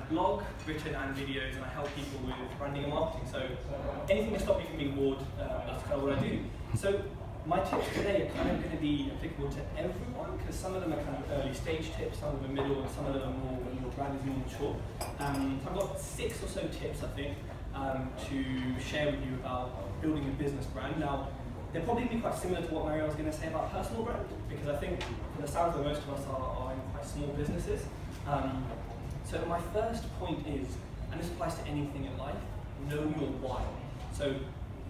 blog, written and videos, and I help people with branding and marketing. So anything to stop you from being bored, that's kind of what I do. So my tips today are kind of going to be applicable to everyone, because some of them are kind of early stage tips, some of them are middle, and some of them are more when your brand is more mature. So I've got 6 or so tips, I think, to share with you about building a business brand. Now, they're probably going to be quite similar to what Marielle was going to say about personal brand, because I think from the sounds of most of us are in quite small businesses. So my first point is, and this applies to anything in life, know your why. So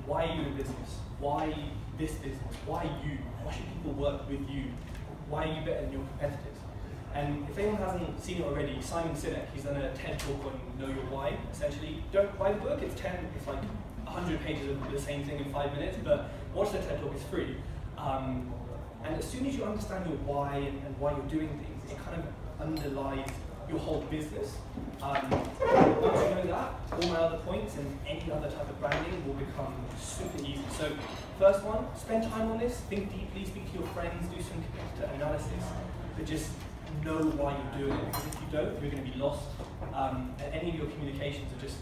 why are you in business? Why this business? Why you? Why should people work with you? Why are you better than your competitors? And if anyone hasn't seen it already, Simon Sinek, he's done a TED talk on Know Your Why, essentially. Don't buy the book, it's like 100 pages of the same thing in 5 minutes, but watch the TED talk, it's free. And as soon as you understand your why and why you're doing things, it kind of underlies your whole business. Once you know that, all my other points and any other type of branding will become super easy. So first one, spend time on this, think deeply, speak to your friends, do some competitor analysis, but just know why you're doing it, because if you don't, you're going to be lost. And any of your communications are just,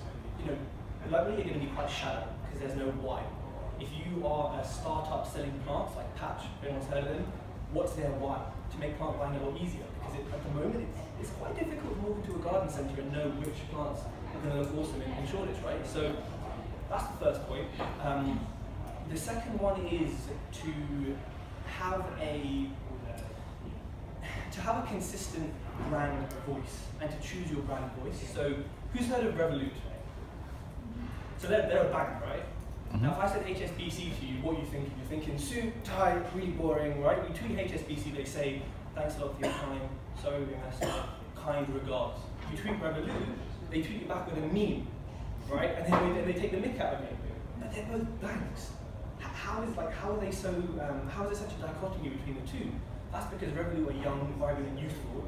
likely you're going to be quite shallow, because there's no why. If you are a startup selling plants, like Patch, if anyone's heard of them, what's their why? To make plant buying a lot easier, because at the moment it's quite difficult to walk into a garden centre and know which plants are going to look awesome in Shoreditch, right? So that's the first point. The second one is to have a consistent brand voice and to choose your brand voice. So who's heard of Revolut? So they're a bank, right? Now, if I said HSBC to you, what are you thinking? You're thinking suit, tie, really boring, right? You tweet HSBC, they say, thanks a lot for your time, sorry we messed up, kind regards. You tweet Revolut, they tweet you back with a meme, right? And then they take the mick out of you. But they're both banks. How is there such a dichotomy between the two? That's because Revolut are young, vibrant, and youthful,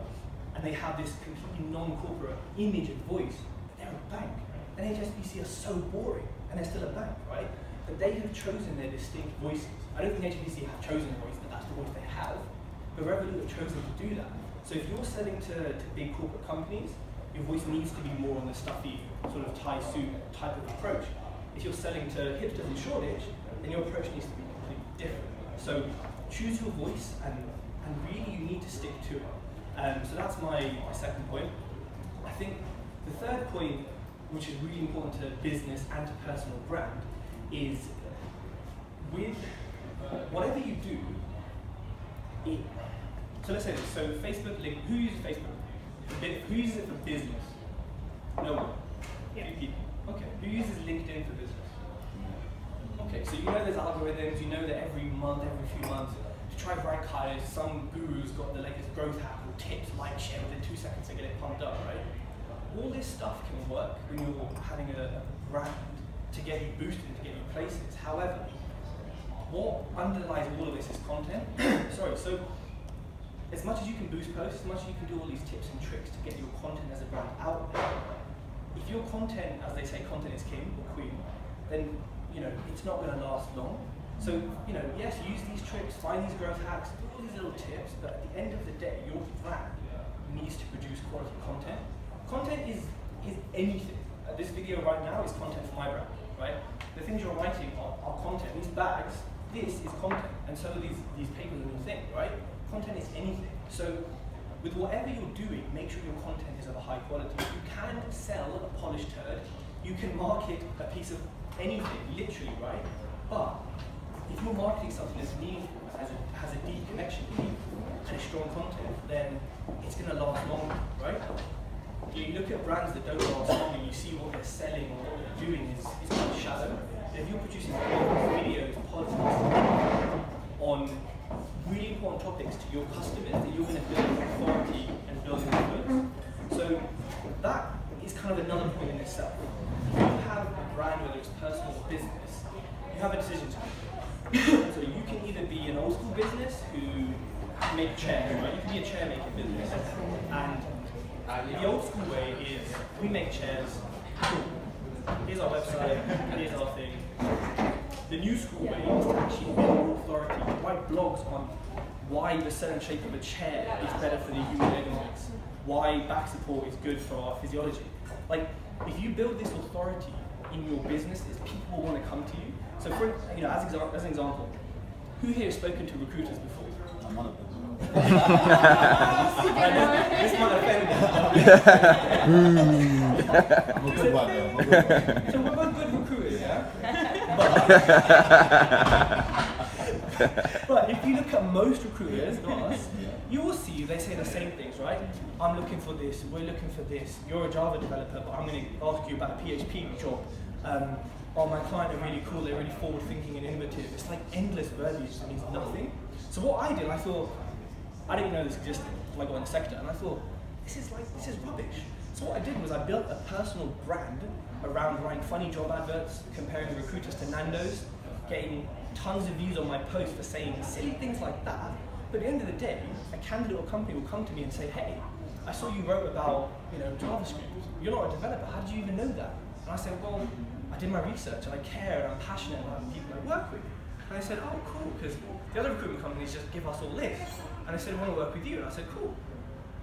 and they have this completely non-corporate image and voice. But they're a bank. And HSBC are so boring, and they're still a bank, right? But they have chosen their distinct voices. I don't think HSBC have chosen a voice, but that's the voice they have. But Revolut have chosen to do that. So if you're selling to big corporate companies, your voice needs to be more on the stuffy, sort of tie suit type of approach. If you're selling to hipsters in Shoreditch, then your approach needs to be completely different. So choose your voice, and really you need to stick to it. So that's my second point. I think the third point, which is really important to business and to personal brand, is with whatever you do, so let's say this, so Facebook, who uses Facebook? Who uses it for business? No one. Yeah. Few people. Okay. Who uses LinkedIn for business? Okay, so you know there's algorithms, you know that every month, every few months, to try rank higher, some guru's got the latest growth hack or tips, like share within 2 seconds to get it pumped up, right? All this stuff can work when you're having a brand to get you boosted, to get you places. However, what underlies all of this is content. So as much as you can boost posts, as much as you can do all these tips and tricks to get your content as a brand out there, if your content, as they say, content is king or queen, then it's not going to last long. So yes, use these tricks, find these growth hacks, do all these little tips, but at the end of the day, your brand needs to produce quality content. Content is anything. This video right now is content for my brand, right? The things you're writing are content. These bags, this is content, and so are these papers and your thing, right? Content is anything. So with whatever you're doing, make sure your content is of a high quality. You can sell a polished turd, you can market a piece of anything, literally, right? But if you're marketing something that's meaningful, has a deep connection to you, and strong content, then it's going to last longer, right? You look at brands that don't last long and you see what they're selling or what they're doing is quite shallow. If you're producing videos, podcasts on really important topics to your customers, that you're going to build authority and build influence. So that is kind of another point in itself. If you have a brand, whether it's personal or business, you have a decision to make. So you can either be an old school business who make chairs, right? You can be a chair making business, and the old school way is we make chairs. Here's our website. Here's our thing. The new school way is to actually build authority, to write blogs on why the certain shape of a chair is better for the human ergonomics, why back support is good for our physiology. Like, if you build this authority in your businesses, people will want to come to you. So, for as an example, who here has spoken to recruiters before? I'm one of them. This might offend I'm a good one though. So we're both good recruiters, yeah? But if you look at most recruiters, not us, you will see they say the same things, right? I'm looking for this, we're looking for this, you're a Java developer, but I'm going to ask you about a PHP job. My client are really cool, they're really forward thinking and innovative. It's like endless verbiage that means nothing. So what I did, I thought, I didn't know this existed until I got in the sector, and I thought, this is rubbish. So what I did was I built a personal brand around writing funny job adverts, comparing recruiters to Nando's, getting tons of views on my posts for saying silly things like that. But at the end of the day, a candidate or company will come to me and say, hey, I saw you wrote about JavaScript. You're not a developer, how did you even know that? And I said, well, I did my research and I care and I'm passionate about the people I work with. And I said, oh, cool, because the other recruitment companies just give us all this. And I said, I want to work with you. And I said, cool.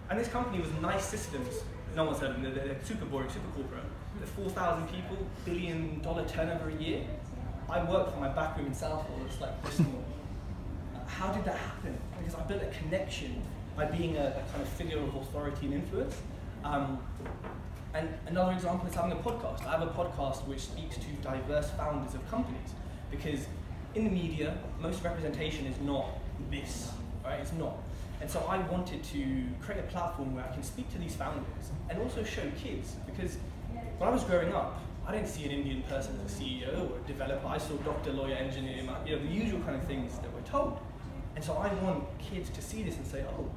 And this company was Nice Systems. No one's heard of them. They're super boring, super corporate. They're 4,000 people, $1 billion turnover a year. I work from my back room in Southall. It's like this small. How did that happen? Because I built a connection by being a kind of figure of authority and influence. And another example is having a podcast. I have a podcast which speaks to diverse founders of companies, because in the media, most representation is not this, right? It's not. And so I wanted to create a platform where I can speak to these founders and also show kids, because when I was growing up, I didn't see an Indian person as a CEO or a developer. I saw doctor, lawyer, engineer, the usual kind of things that we're told. And so I want kids to see this and say, oh,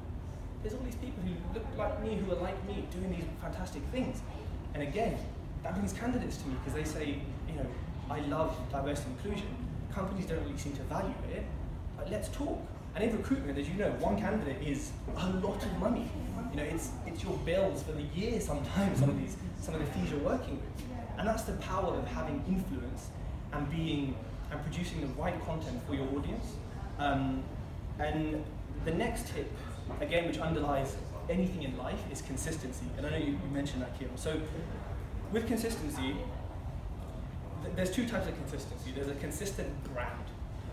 there's all these people who look like me, who are like me, doing these fantastic things. And again, that brings candidates to me because they say, I love diversity and inclusion. Companies don't really seem to value it, but let's talk. And in recruitment, as you know, one candidate is a lot of money. It's your bills for the year sometimes, some of the fees you're working with. And that's the power of having influence and producing the right content for your audience. And the next tip, again, which underlies anything in life, is consistency. And I know you mentioned that, Keon. So with consistency, there's two types of consistency. There's a consistent brand.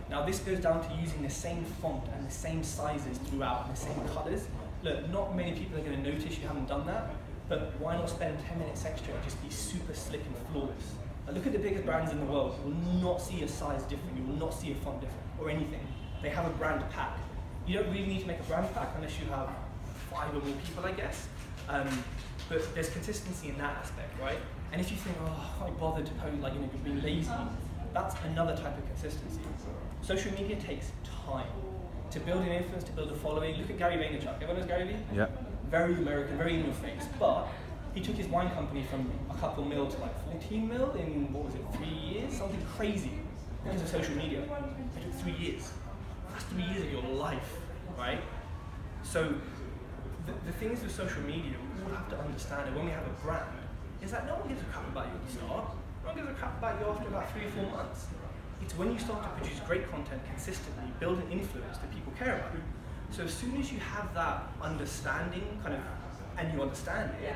Now this goes down to using the same font and the same sizes throughout and the same colors. Look, not many people are going to notice you haven't done that, but why not spend 10 minutes extra and just be super slick and flawless? Now look at the biggest brands in the world. You will not see a size different. You will not see a font different or anything. They have a brand pack. You don't really need to make a brand pack unless you have 5 or more people, I guess. But there's consistency in that aspect, right? And if you think, I can't bother to post, you're being lazy, that's another type of consistency. Social media takes time to build an influence, to build a following. Look at Gary Vaynerchuk. Everyone knows Gary Vee? Yeah. Very American, very in your face. But he took his wine company from a couple mil to 14 mil in, 3 years? Something crazy because of social media. It took 3 years. That's 3 years of your life, right? So the things with social media, we all have to understand, and when we have a brand, is that no one gives a crap about you at the start. No one gives a crap about you after about 3 or 4 months. It's when you start to produce great content consistently, build an influence that people care about. So as soon as you have that understanding, and you understand it,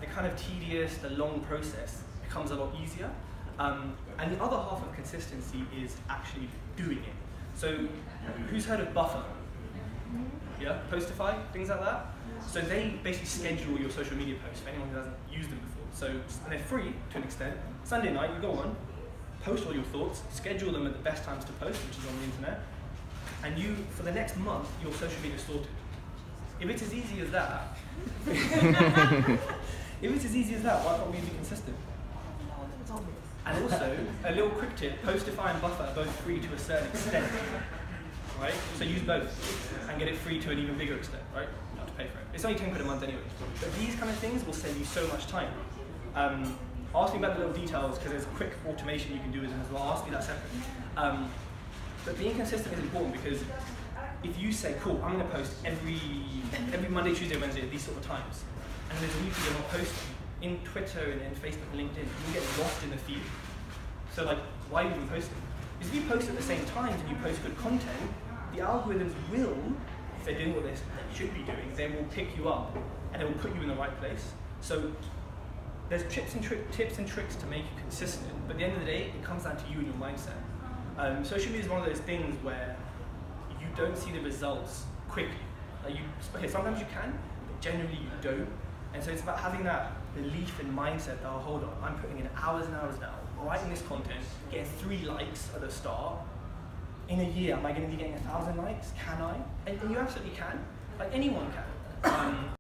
the kind of tedious, the long process becomes a lot easier. And the other half of consistency is actually doing it. So who's heard of Buffer? Yeah, Postify, things like that. So they basically schedule your social media posts for anyone who hasn't used them before. So they're free to an extent. Sunday night, you go on, post all your thoughts, schedule them at the best times to post, which is on the internet, and for the next month, your social media is sorted. If it's as easy as that, why can't we be consistent? And also, a little quick tip, Postify and Buffer are both free to a certain extent, right? So use both and get it free to an even bigger extent, right? You don't have to pay for it. It's only 10 quid a month anyway. But these kind of things will save you so much time. Ask me about the little details, because there's quick automation you can do with them as well. Ask me that separately. But being consistent is important, because if you say, cool, I'm going to post every Monday, Tuesday, Wednesday at these sort of times, and there's a week you're not posting, in Twitter and in Facebook and LinkedIn, you get lost in the feed. So why are you even posting? Because if you post at the same times and you post good content, the algorithms will if they're doing what they should be doing, they will pick you up and they will put you in the right place. So there's tips and tricks to make you consistent, but at the end of the day, it comes down to you and your mindset. Social media is one of those things where you don't see the results quickly. Okay, sometimes you can, but generally you don't. And so it's about having that belief and mindset that, oh, hold on, I'm putting in hours and hours now, writing this content, getting 3 likes at the start. In a year, am I going to be getting 1,000 likes? Can I? And you absolutely can. Like anyone can.